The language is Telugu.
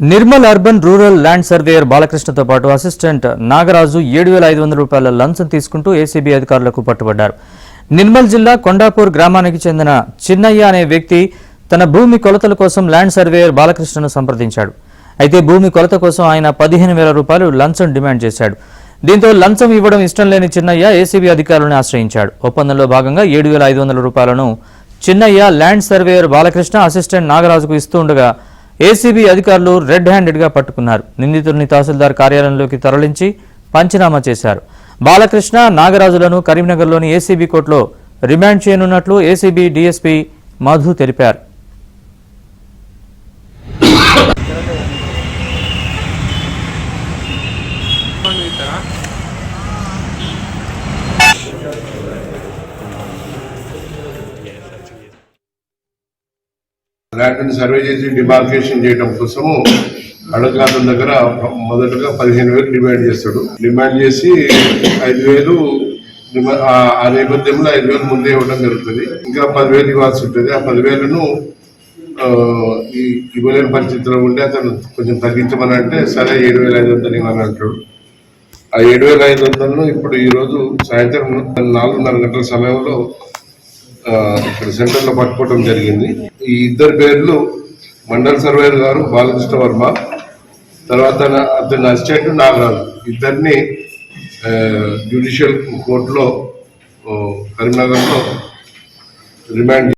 Nirmal urban rural land surveyor బాలకృష్ణతో పాటు అసిస్టెంట్ నాగరాజు 7,500 రూపాయల లంచం తీసుకుంటూ ఏసీబీ అధికారులకు పట్టుబడ్డారు. నిర్మల్ జిల్లా కొండాపూర్ గ్రామానికి చెందిన చిన్నయ్య అనే వ్యక్తి తన భూమి కొలతల కోసం ల్యాండ్ సర్వేయర్ బాలకృష్ణను సంప్రదించాడు. అయితే భూమి కొలత కోసం ఆయన 15,000 రూపాయలు లంచం డిమాండ్ చేశాడు. దీంతో లంచం ఇవ్వడం ఇష్టం లేని చిన్నయ్య ఏసీబీ అధికారులను ఆశ్రయించాడు. ఒప్పందంలో భాగంగా 7,500 రూపాయలను Chinnayya land surveyor Balakrishna assistant నాగరాజుకు ఇస్తూ ఉండగా ఏసీబీ అధికారులు రెడ్ హ్యాండెడ్గా పట్టుకున్నారు. నిందితుడిని తహసీల్దార్ కార్యాలయంలోకి తరలించి పంచనామా చేశారు. బాలకృష్ణ నాగరాజులను కరీంనగర్లోని ఏసీబీ కోర్టులో రిమాండ్ చేయనున్నట్లు ఏసీబీ డీఎస్పీ మధు తెలిపారు. ల్యాండ్ సర్వే చేసి డిమార్కేషన్ చేయడం కోసము అడగల దగ్గర మొదటగా 15,000 డిమాండ్ చేస్తాడు. డిమాండ్ చేసి 5,000 ఆ నేపథ్యంలో 5,000 ముందే ఇవ్వడం జరుగుతుంది. ఇంకా 10,000 ఇవ్వాల్సి ఉంటుంది. ఆ 10,000ను ఇవ్వలేని పరిస్థితిలో ఉంటే అతను కొంచెం తగ్గించమని అంటే సరే 7,500 ఇవ్వని అంటాడు. ఆ 7,500ను ఇప్పుడు ఈరోజు సాయంత్రం 4:30 గంటల సమయంలో ఇక్కడ సెంటర్లో పట్టుకోవడం జరిగింది. ఈ ఇద్దరు పేర్లు మండల్ సర్వేయర్ గారు బాలకృష్ణ వర్మ, తర్వాత అతని అసిస్టెంట్ నాగరాజు, ఇద్దరిని జ్యుడిషియల్ కోర్టులో కరీంనగర్లో రిమాండ్